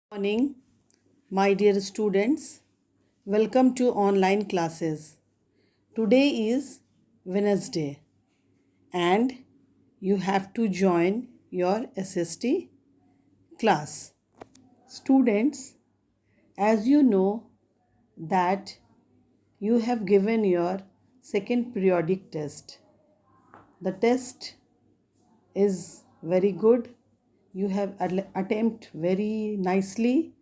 Morning, my dear students. Welcome to online classes. Today is Wednesday and you have to join your SST class. Students, as you know that you have given your second periodic test. The test is very good. You have attempt very nicely.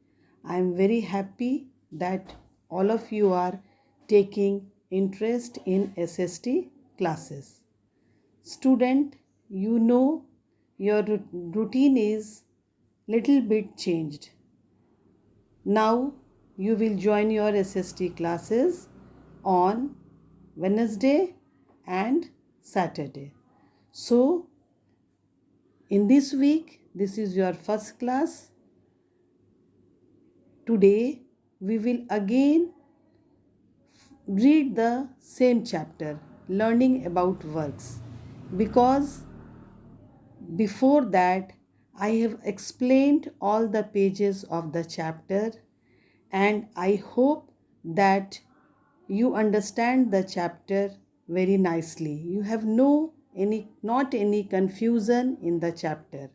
I am very happy that all of you are taking interest in SST classes. Student, you know your routine is little bit changed. Now you will join your SST classes on Wednesday and Saturday. So in this week, this is your first class. Today, we will again read the same chapter, learning about works. Because before that, I have explained all the pages of the chapter, and I hope that you understand the chapter very nicely. You have not any confusion in the chapter.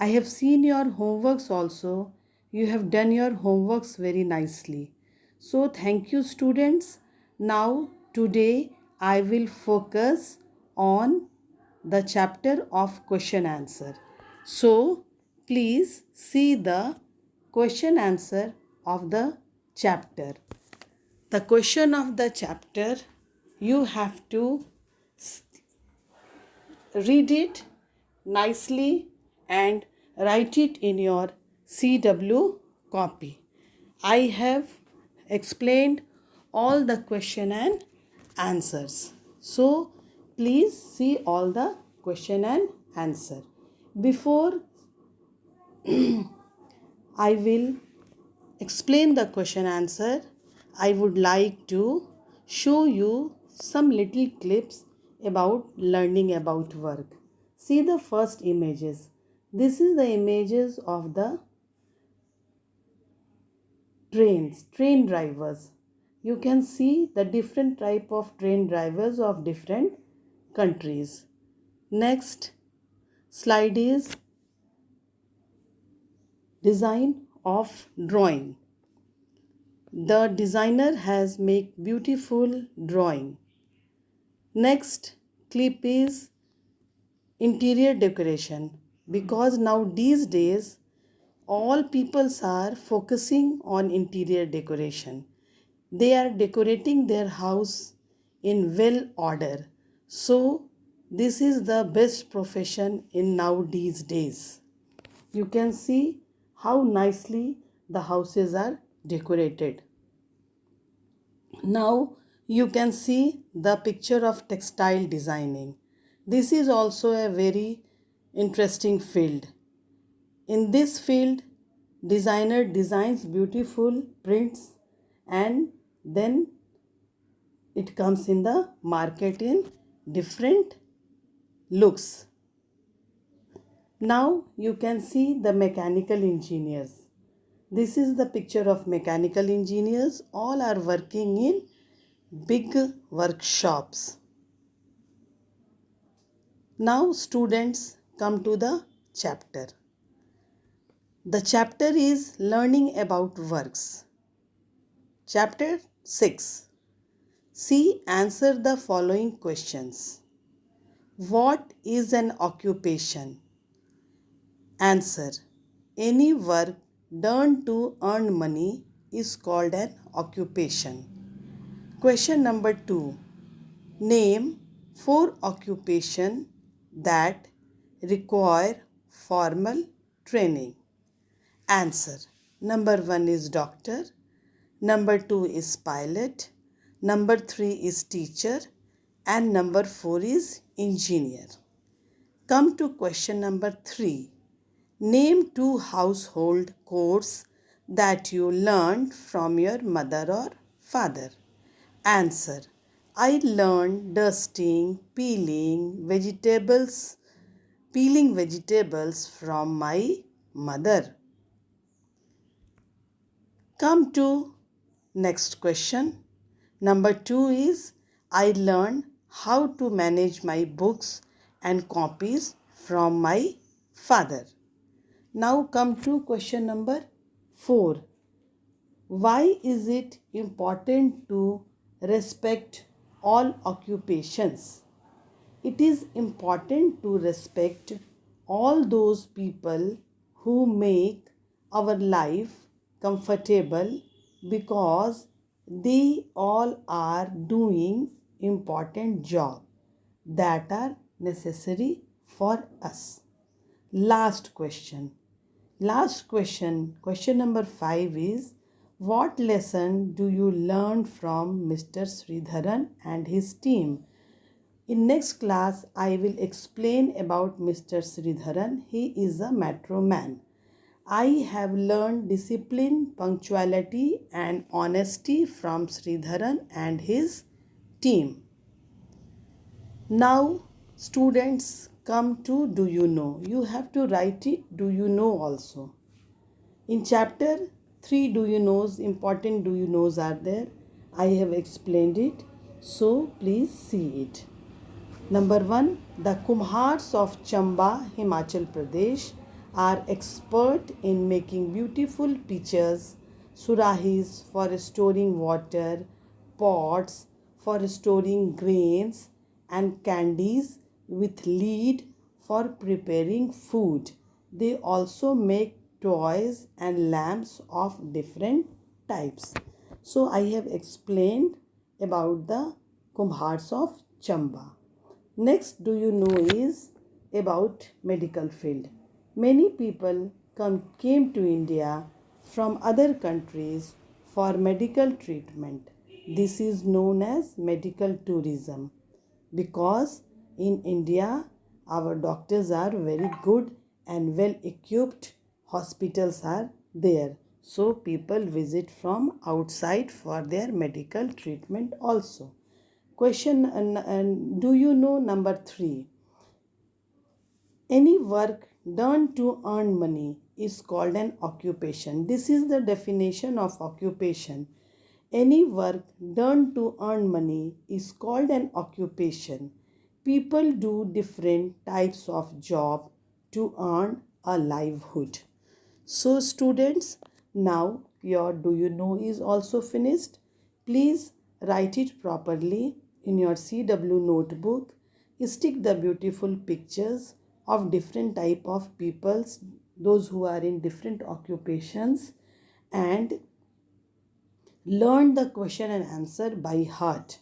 I have seen your homeworks also. You have done your homeworks very nicely. So thank you students. Now today I will focus on the chapter of question answer. So please see the question answer of the chapter. The question of the chapter, you have to read it nicely and write it in your CW copy. I have explained all the question and answers. So please see all the question and answer. Before I will explain the question answer, I would like to show you some little clips about learning about work. See the first images. This is the images of the train drivers. You can see the different type of train drivers of different countries. Next slide is design of drawing. The designer has made beautiful drawing. Next clip is interior decoration, because now these days all peoples are focusing on interior decoration. They are decorating their house in well order. So this is the best profession in now these days. You can see how nicely the houses are decorated. Now you can see the picture of textile designing. This is also a very interesting field. In this field, designer designs beautiful prints and then it comes in the market in different looks. Now you can see the mechanical engineers. This is the picture of mechanical engineers. All are working in big workshops. Now students, come to the chapter. The chapter is learning about works. Chapter 6. See, answer the following questions. What is an occupation? Answer. Any work done to earn money is called an occupation. Question number 2. Name 4 occupations that require formal training. Answer. Number 1 is doctor. Number 2 is pilot. Number 3 is teacher. And number 4 is engineer. Come to question number 3. Name 2 household chores that you learned from your mother or father. Answer. I learned dusting, peeling vegetables from my mother. Come to next question. Number 2 is I learned how to manage my books and copies from my father. Now come to question number 4. Why is it important to respect all occupations? It is important to respect all those people who make our life comfortable because they all are doing important job that are necessary for us. Last question. Question number 5 is what lesson do you learn from Mr. Sridharan and his team? In next class, I will explain about Mr. Sridharan. He is a metro man. I have learned discipline, punctuality and honesty from Sridharan and his team. Now, students come to do you know. You have to write it do you know also. In chapter 3 do you knows, important do you knows are there. I have explained it. So please see it. Number 1, the Kumhars of Chamba, Himachal Pradesh are expert in making beautiful pitchers, surahis for storing water, pots for storing grains and candies with lid for preparing food. They also make toys and lamps of different types. So I have explained about the Kumhars of Chamba. Next, do you know is about medical field. Many people came to India from other countries for medical treatment. This is known as medical tourism because in India our doctors are very good and well equipped. Hospitals are there. So people visit from outside for their medical treatment also. Question and do you know number 3? Any work done to earn money is called an occupation. This is the definition of occupation. Any work done to earn money is called an occupation. People do different types of job to earn a livelihood. So students, now your do you know is also finished. Please write it properly in your CW notebook. Stick the beautiful pictures of different type of peoples, those who are in different occupations, and learn the question and answer by heart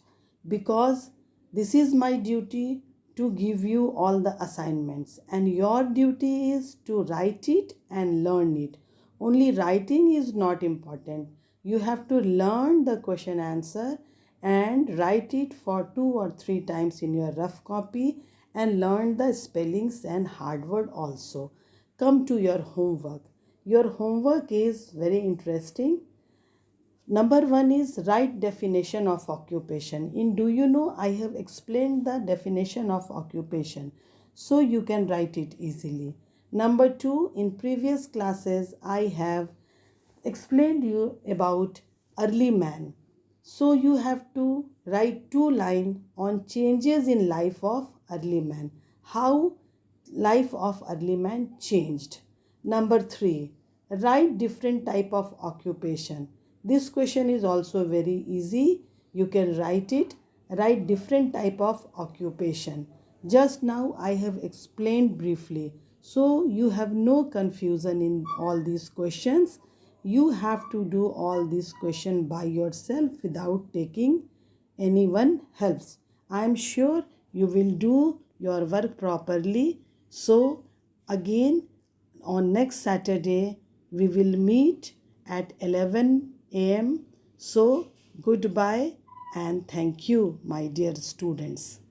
because this is my duty to give you all the assignments and your duty is to write it and learn it. Only writing is not important. You have to learn the question answer and write it for 2 or 3 times in your rough copy and learn the spellings and hard word also. Come to your homework. Your homework is very interesting. Number 1 is right definition of occupation. In do you know, I have explained the definition of occupation so you can write it easily. Number 2, in previous classes I have explained you about early man. So you have to write 2 lines on changes in life of early man. How life of early man changed. Number 3, write different type of occupation. This question is also very easy. You can write it. Write different type of occupation. Just now I have explained briefly. So you have no confusion in all these questions. You have to do all these questions by yourself without taking anyone helps. I am sure you will do your work properly. So again on next Saturday we will meet at 11 a.m. So goodbye and thank you my dear students.